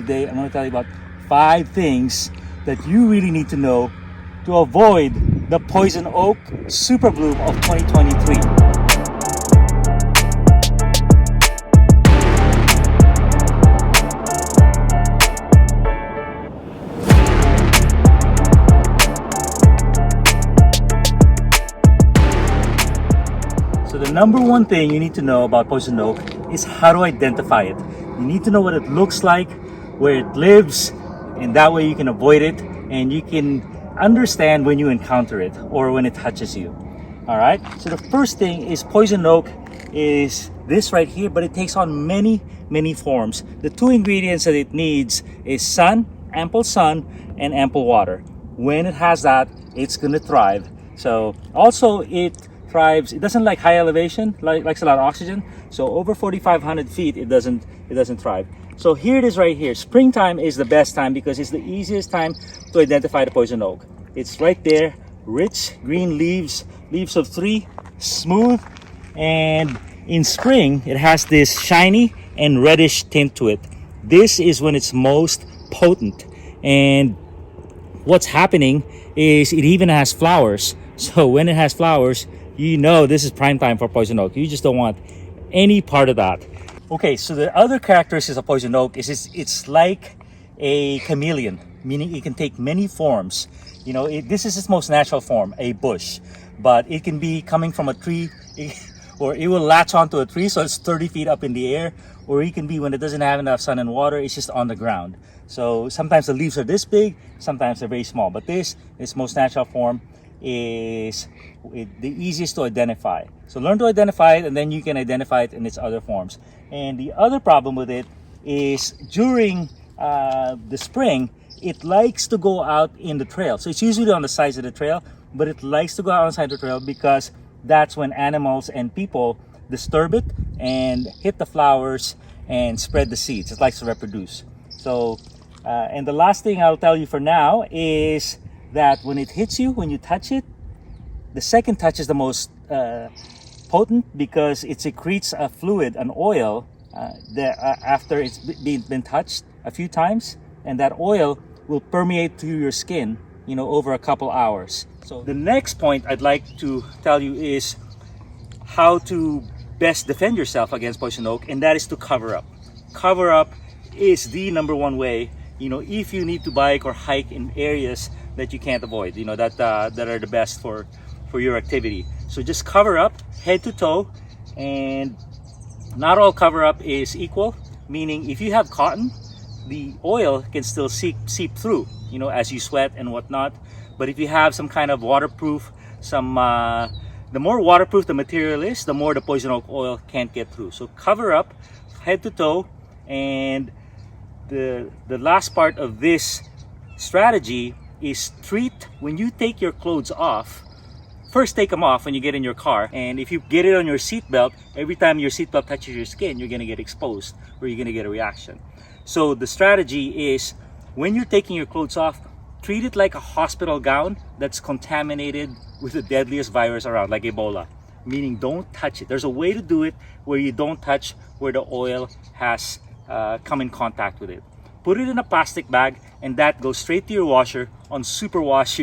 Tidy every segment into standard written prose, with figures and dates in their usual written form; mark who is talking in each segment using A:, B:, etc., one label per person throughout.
A: Today I'm going to tell you about 5 things that you really need to know to avoid the poison oak super bloom of 2023. So the number one thing you need to know about poison oak is how to identify it. You need to know what it looks like, where it lives, and that way you can avoid it and you can understand when you encounter it or when it touches you. All right, so the first thing is poison oak is this right here, but it takes on many forms. The 2 ingredients that it needs is sun, ample sun, and ample water. When it has that, it's gonna thrive. So also it thrives, it doesn't like high elevation, likes a lot of oxygen. So over 4,500 feet, it doesn't thrive. So here it is right here. Springtime is the best time because it's the easiest time to identify the poison oak. It's right there, rich green leaves of 3, smooth, and in spring it has this shiny and reddish tint to it. This is when it's most potent, and what's happening is it even has flowers. So when it has flowers, you know this is prime time for poison oak. You just don't want any part of that. Okay, so the other characteristics of poison oak is it's like a chameleon, meaning it can take many forms. You know, this is its most natural form, a bush, but it can be coming from a tree, or it will latch onto a tree, so it's 30 feet up in the air, or it can be when it doesn't have enough sun and water, it's just on the ground. So sometimes the leaves are this big, sometimes they're very small, but its most natural form is the easiest to identify. So learn to identify it, and then you can identify it in its other forms. And the other problem with it is during the spring, it likes to go out in the trail. So it's usually on the sides of the trail, but it likes to go out on the side of the trail because that's when animals and people disturb it and hit the flowers and spread the seeds. It likes to reproduce. So, and the last thing I'll tell you for now is that when it hits you, when you touch it, the second touch is the most potent because it secretes a fluid, an oil, after it's been touched a few times, and that oil will permeate through your skin, you know, over a couple hours. So the next point I'd like to tell you is how to best defend yourself against poison oak, and that is to cover up. Cover up is the number one way, you know, if you need to bike or hike in areas that you can't avoid, you know, that are the best for your activity. So just cover up head to toe, and not all cover up is equal, meaning if you have cotton, the oil can still seep through, you know, as you sweat and whatnot. But if you have some kind of waterproof, the more waterproof the material is, the more the poison oak oil can't get through. So cover up head to toe. And the last part of this strategy is treat, when you take your clothes off, first take them off when you get in your car, and if you get it on your seatbelt, every time your seatbelt touches your skin, you're gonna get exposed or you're gonna get a reaction. So the strategy is, when you're taking your clothes off, treat it like a hospital gown that's contaminated with the deadliest virus around, like Ebola, meaning don't touch it. There's a way to do it where you don't touch where the oil has come in contact with it. Put it in a plastic bag, and that goes straight to your washer on superwash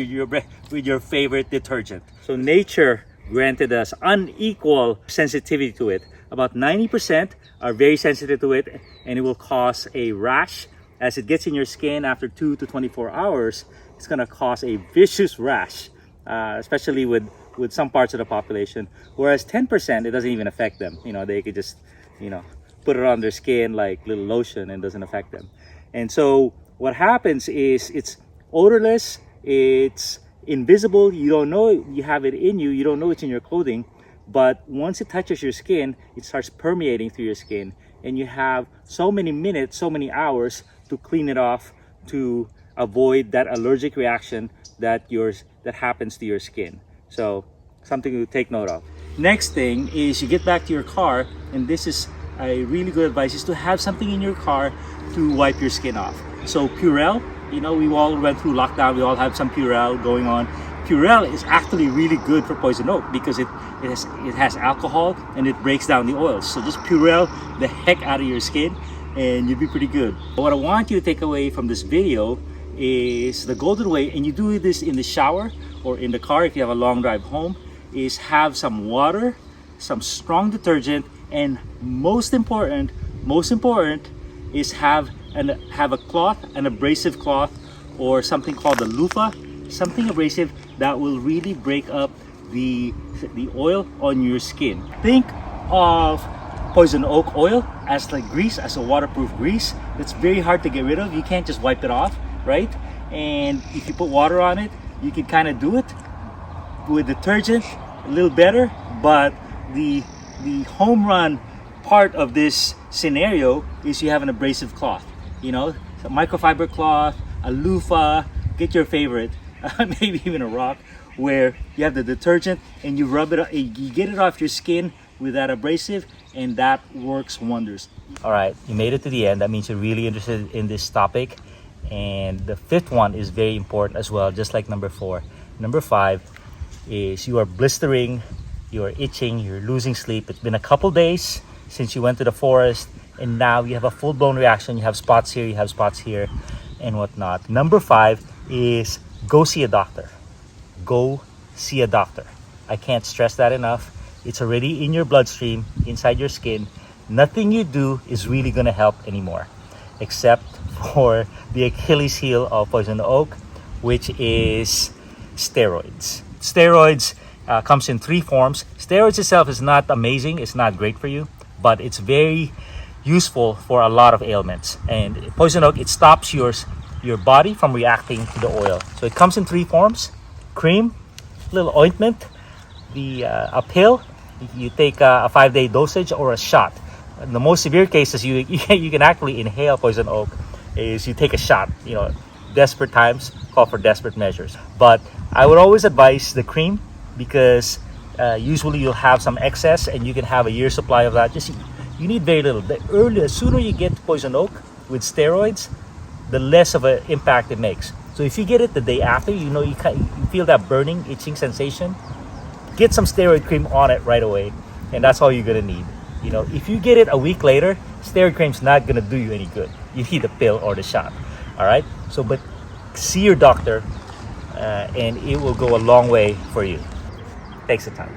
A: with your favorite detergent. So nature granted us unequal sensitivity to it. About 90% are very sensitive to it, and it will cause a rash. As it gets in your skin after 2 to 24 hours, it's gonna cause a vicious rash, especially with some parts of the population. Whereas 10%, it doesn't even affect them. You know, they could just, you know, put it on their skin like little lotion and doesn't affect them. And so what happens is it's odorless, it's invisible, you don't know you have it in you, you don't know it's in your clothing, but once it touches your skin, it starts permeating through your skin, and you have so many minutes, so many hours to clean it off to avoid that allergic reaction that happens to your skin. So something to take note of. Next thing is you get back to your car, and this is a really good advice, is to have something in your car to wipe your skin off. So Purell, you know, we all went through lockdown, we all have some Purell going on. Purell is actually really good for poison oak because it has alcohol and it breaks down the oils. So just Purell the heck out of your skin, and you'll be pretty good. What I want you to take away from this video is the golden way, and you do this in the shower or in the car if you have a long drive home, is have some water, some strong detergent, and most important is have a cloth, an abrasive cloth, or something called a loofah, something abrasive that will really break up the oil on your skin. Think of poison oak oil as like grease, as a waterproof grease that's very hard to get rid of. You can't just wipe it off, right? And if you put water on it, you can kind of do it. With detergent, a little better, but the home run part of this scenario is you have an abrasive cloth, you know, a microfiber cloth, a loofah, get your favorite, maybe even a rock, where you have the detergent and you rub it, you get it off your skin with that abrasive, and that works wonders. All right, you made it to the end. That means you're really interested in this topic. And the fifth one is very important as well, just like number 4. Number 5 is you are blistering, you are itching, you're losing sleep. It's been a couple days since you went to the forest, and now you have a full-blown reaction. You have spots here, you have spots here, and whatnot. Number 5 is go see a doctor. Go see a doctor. I can't stress that enough. It's already in your bloodstream, inside your skin. Nothing you do is really going to help anymore, except for the Achilles heel of poison oak, which is steroids. Steroids comes in 3 forms. Steroids itself is not amazing, it's not great for you, but it's very useful for a lot of ailments. And poison oak, it stops your body from reacting to the oil. So it comes in 3 forms: cream, little ointment, a pill. You take a 5-day dosage, or a shot. In the most severe cases, you can actually inhale poison oak. Is you take a shot. You know, desperate times call for desperate measures. But I would always advise the cream, because usually you'll have some excess and you can have a year's supply of that. Just you need very little. The sooner you get poison oak with steroids, the less of an impact it makes. So if you get it the day after, you know, you feel that burning, itching sensation, get some steroid cream on it right away, and that's all you're gonna need. You know, if you get it a week later, steroid cream's not gonna do you any good. You need the pill or the shot. All right. So, but see your doctor, and it will go a long way for you. Takes the time.